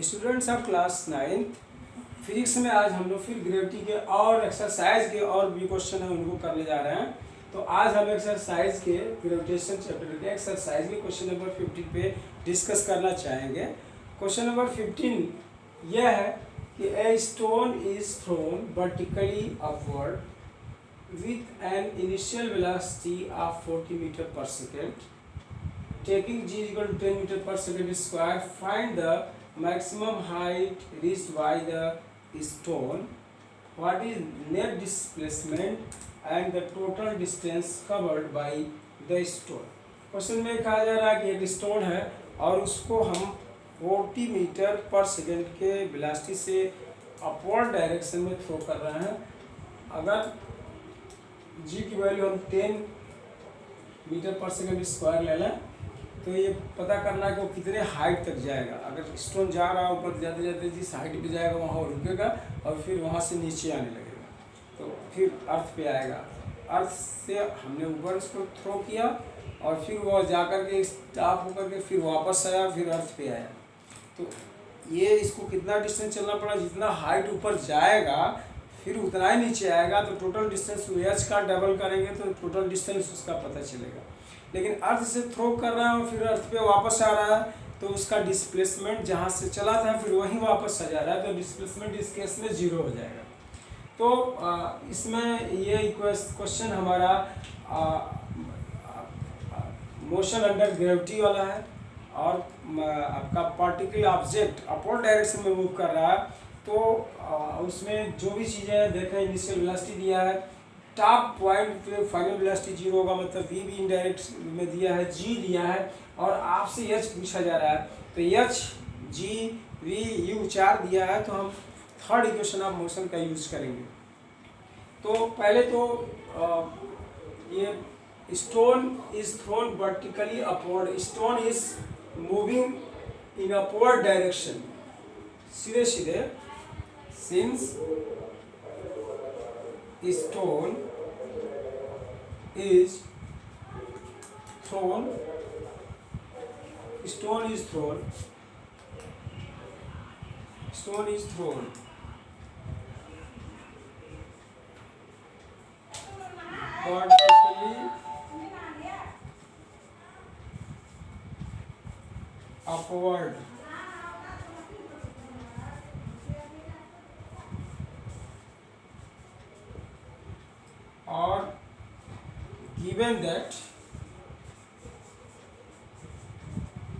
Students of class 9 physics में आज हम लोग फिर ग्रेविटी के और एक्सरसाइज के और भी क्वेश्चन है उनको करने जा रहे हैं। तो आज हम एक्सरसाइज के ग्रेविटेशन चैप्टर के एक्सरसाइज के क्वेश्चन नंबर 15 पे डिस्कस करना चाहेंगे। क्वेश्चन नंबर 15 यह है कि a stone is thrown vertically upward with an initial velocity of 40 metre per second taking g equal to 10 meter per second square. Find the maximum height reached by the stone. What is net displacement and the total distance covered by the stone? Question में कहा जा रहा है कि एक stone है और उसको हम 40 मीटर पर सेकेंड के वेलोसिटी से अपवर्ड डायरेक्शन में थ्रो कर रहे हैं। अगर g की वैल्यू हम 10 मीटर पर सेकेंड स्क्वायर ले लें तो ये पता करना है कि वो कितने हाइट तक जाएगा। अगर स्टोन जा रहा है ऊपर जाते जाते जिस हाइट पे जाएगा वहाँ वो रुकेगा और फिर वहाँ से नीचे आने लगेगा तो फिर अर्थ पे आएगा। अर्थ से हमने ऊपर उसको थ्रो किया और फिर वो जा कर के स्टॉप होकर के फिर वापस आया फिर अर्थ पे आया। तो ये इसको कितना डिस्टेंस चलना पड़ा, जितना हाइट ऊपर जाएगा फिर उतना ही नीचे आएगा। तो टोटल डिस्टेंस एच का डबल करेंगे तो टोटल डिस्टेंस उसका पता चलेगा। लेकिन अर्थ से थ्रो कर रहा है और फिर अर्थ पे वापस आ रहा है तो उसका डिस्प्लेसमेंट जहाँ से चला था फिर वहीं वापस आ जा रहा है तो डिस्प्लेसमेंट इस केस में 0 हो जाएगा। तो इसमें ये क्वेश्चन हमारा मोशन अंडर ग्रेविटी वाला है और आपका पार्टिकल ऑब्जेक्ट अपवर्ड डायरेक्शन में मूव कर रहा है। तो उसमें जो भी चीज़ें देखें, इनिशियल वेलोसिटी दिया है, टॉप पॉइंट पे फाइनल वेलोसिटी 0 होगा, मतलब v भी इनडायरेक्ट में दिया है, g दिया है और आपसे h पूछा जा रहा है तो h g v u 4 दिया है। तो हम थर्ड इक्वेशन ऑफ मोशन का यूज करेंगे। तो पहले तो ये stone is thrown vertically upward, stone is moving in upward direction, सीधे सीधे, since stone is thrown vertically upward और given that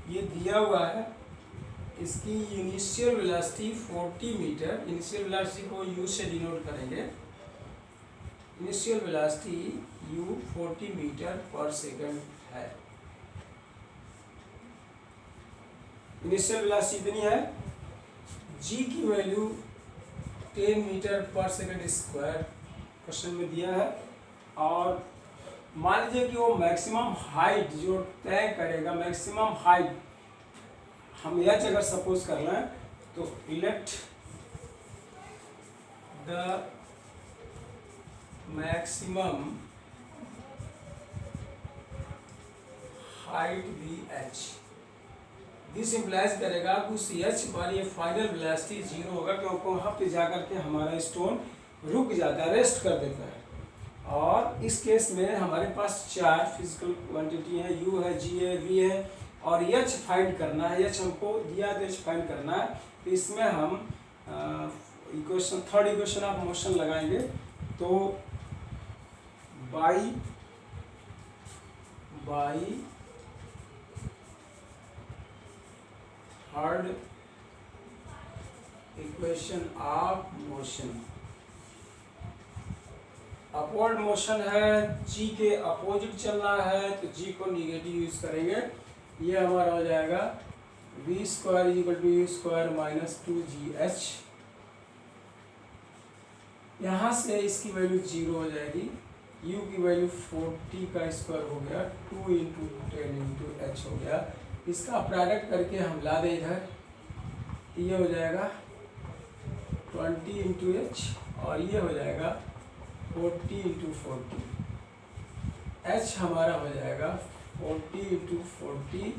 ये दिया हुआ है इसकी initial velocity 40 metre, initial velocity को u से डिनोट करेंगे, initial velocity u 40 metre per second है। इनिशियल वेलोसिटी इतनी है, g की value 10 metre per second square question में दिया है। और मान लीजिए कि वो मैक्सिमम हाइट जो तय करेगा, मैक्सिमम हाइट हम h अगर सपोज कर लें तो let the maximum height be h। This implies करेगा कि उस h पर ये फाइनल वेलोसिटी 0 होगा क्योंकि वहाँ पे जाकर के हमारा स्टोन रुक जाता है, रेस्ट कर देता है। और इस केस में हमारे पास 4 फिजिकल क्वांटिटी है, u है, g है, v है और h फाइंड करना है। h हमको दिया तो h फाइंड करना है। तो इसमें हम थर्ड इक्वेशन ऑफ मोशन लगाएंगे। तो by third equation of motion, upward motion है, g के अपोजिट चलना है तो g को निगेटिव यूज करेंगे। ये हमारा हो जाएगा v square is equal to u square minus 2gh। यहाँ से इसकी वैल्यू 0 हो जाएगी, u की वैल्यू 40 का स्क्वायर हो गया, 2 इंटू 10 इंटू h हो गया। इसका प्रोडक्ट करके हम ला दें इधर, ये हो जाएगा 20 इंटू h और ये हो जाएगा 40 इंटू 40, h हमारा हो जाएगा 40 इंटू 40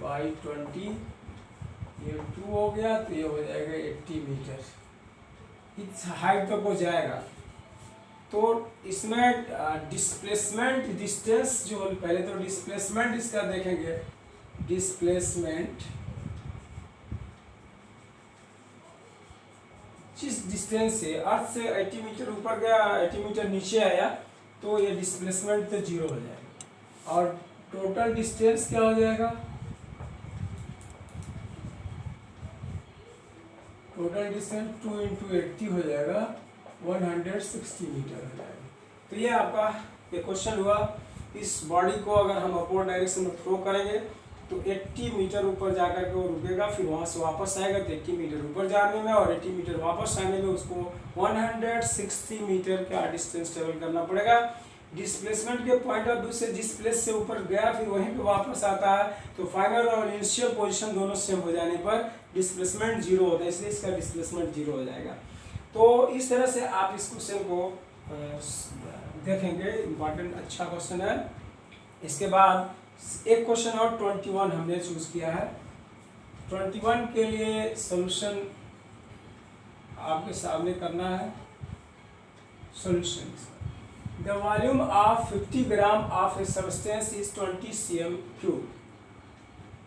बाई 20 ये 2 हो गया तो ये हो जाएगा 80 मीटर, इस हाइट तक हो जाएगा। तो इसमें डिस्प्लेसमेंट डिस्टेंस जो पहले तो डिस्प्लेसमेंट इसका देखेंगे, डिस्प्लेसमेंट जिस डिस्टेंस से अर्थ से 80 मीटर ऊपर गया 80 मीटर नीचे आया तो ये डिस्प्लेसमेंट तो 0 हो जाएगा। और टोटल डिस्टेंस क्या हो जाएगा, टोटल डिस्टेंस 2 × 80 हो जाएगा, 160 मीटर हो जाएगा। तो ये आपका ये क्वेश्चन हुआ। इस बॉडी को अगर हम अपवर्ड डायरेक्शन में थ्रो करेंगे तो 80 मीटर ऊपर जाकर के वो रुकेगा, फिर वहाँ से वापस आएगा तो 80 मीटर ऊपर जाने में और 80 मीटर वापस आने में उसको 160 मीटर का डिस्टेंस ट्रेवल करना पड़ेगा। डिस्प्लेसमेंट के पॉइंट ऑफ व्यू से जिस प्लेस से ऊपर गया फिर वहीं पे वापस आता है, तो फाइनल और इनिशियल पोजीशन दोनों सेम हो जाने पर डिस्प्लेसमेंट 0 होता है, इसलिए इसका डिस्प्लेसमेंट 0 हो जाएगा। तो इस तरह से आप इस क्वेश्चन को देखेंगे, इम्पॉर्टेंट अच्छा क्वेश्चन है। इसके बाद एक क्वेश्चन और 21 हमने चूज किया है। 21 के लिए सॉल्यूशन आपके सामने करना है। Solution, the volume of 50 gram of a substance is 20 cm3।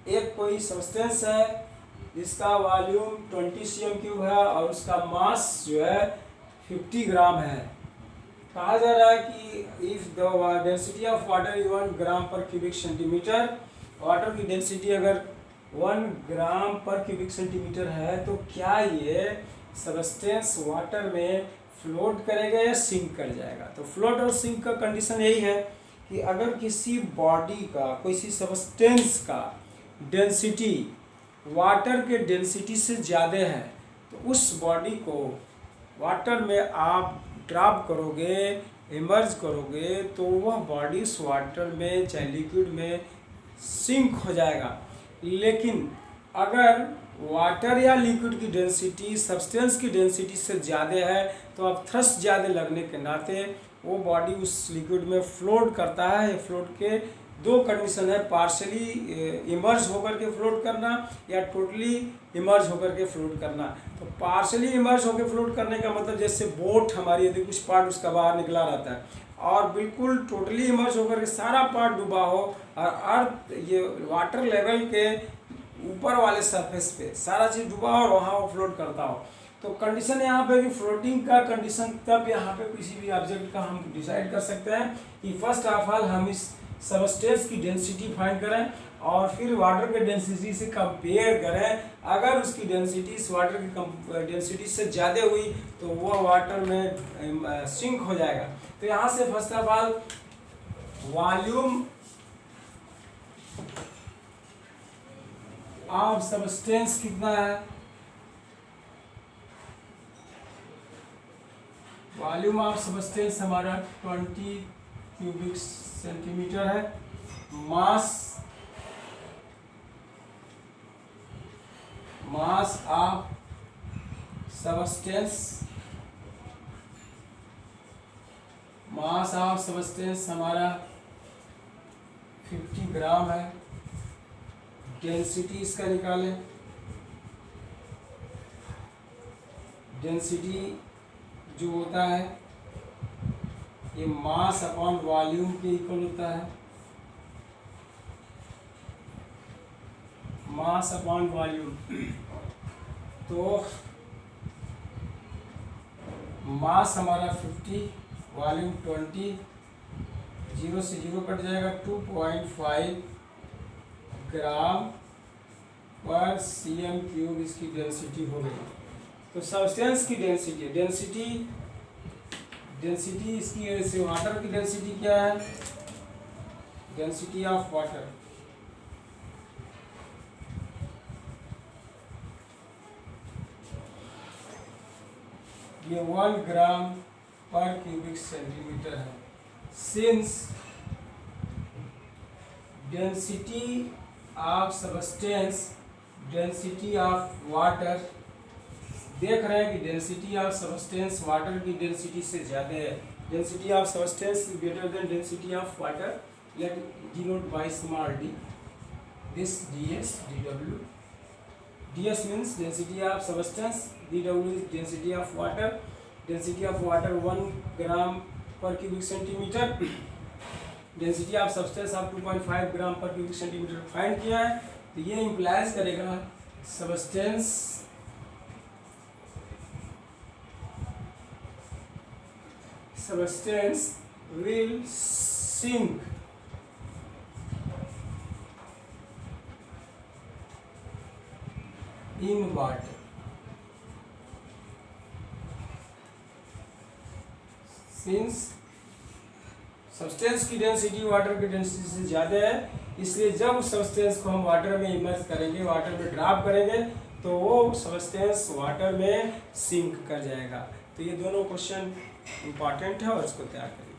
एक कोई सब्सटेंस है जिसका वॉल्यूम 20 cm3 है और उसका मास जो है 50 ग्राम है। कहा जा रहा है कि if the density of water is 1 gram per cubic centimetre, water की डेंसिटी अगर 1 ग्राम पर क्यूबिक सेंटीमीटर है तो क्या ये सब्सटेंस वाटर में फ्लोट करेगा या सिंक कर जाएगा। तो फ्लोट और सिंक का कंडीशन यही है कि अगर किसी बॉडी का किसी सब्सटेंस का डेंसिटी वाटर के डेंसिटी से ज़्यादा है तो उस बॉडी को वाटर में आप ड्रॉप करोगे, इमर्ज करोगे तो वह बॉडी उस वाटर में चाहे लिक्विड में सिंक हो जाएगा। लेकिन अगर वाटर या लिक्विड की डेंसिटी सब्सटेंस की डेंसिटी से ज़्यादा है तो अब थ्रस्ट ज़्यादा लगने के नाते वो बॉडी उस लिक्विड में फ्लोट करता है। ये फ्लोट के दो कंडीशन है, पार्शली इमर्ज होकर के फ्लोट करना या टोटली इमर्ज होकर के फ्लोट करना। तो पार्शली इमर्ज होकर फ्लोट करने का मतलब जैसे बोट हमारी यदि कुछ पार्ट उसका बाहर निकला रहता है और बिल्कुल टोटली इमर्ज होकर के सारा पार्ट डूबा हो और अर्थ ये वाटर लेवल के ऊपर वाले सरफेस पे सारा चीज़ डूबा हो और वहाँ वो फ्लोट करता हो। तो कंडीशन यहाँ पे कि फ्लोटिंग का कंडीशन तब यहाँ पे किसी भी ऑब्जेक्ट का हम डिसाइड कर सकते हैं कि फर्स्ट ऑफ ऑल हम इस सब्सटेंस की डेंसिटी फाइंड करें और फिर वाटर के डेंसिटी से कंपेयर करें। अगर उसकी डेंसिटी इस वाटर की डेंसिटी से ज़्यादा हुई तो वो वाटर में सिंक हो जाएगा। तो यहाँ से first of all volume of substance कितना है, वॉल्यूम ऑफ सब्सटेंस हमारा 20 क्यूबिक सेंटीमीटर है। मास ऑफ सब्सटेंस हमारा 50 ग्राम है। डेंसिटी इसका निकालें, डेंसिटी जो होता है ये मास अपॉन वॉल्यूम के इक्वल होता है। मास अपॉन वॉल्यूम, तो मास हमारा 50, वॉल्यूम 20, 0 से 0 कट जाएगा, 2.5 ग्राम पर cm3 इसकी डेंसिटी हो गई। तो सब्सटेंस की डेंसिटी इसकी ऐसे वाटर की डेंसिटी क्या है, डेंसिटी ऑफ वाटर ये 1 ग्राम पर क्यूबिक सेंटीमीटर है। Since density of substance density of water, देख रहे हैं कि डेंसिटी ऑफ सब्सटेंस वाटर की डेंसिटी से ज़्यादा है। Density of substance greater than density of water, let denote by small d, this ds dw ds means density of substance, dw is density of water. Density of water 1 gram per cubic centimeter, density of substance आप 2.5 ग्राम per cubic centimetre find किया है, तो ये implies करेगा substance will sink in water. Since substance की density water की density से ज़्यादा है, इसलिए जब उस सब्सटेंस को हम वाटर में इमर्ज करेंगे, वाटर में ड्रॉप करेंगे, तो वो सब्सटेंस वाटर में सिंक कर जाएगा। तो ये दोनों क्वेश्चन इंपॉर्टेंट है और इसको तैयार करेंगे।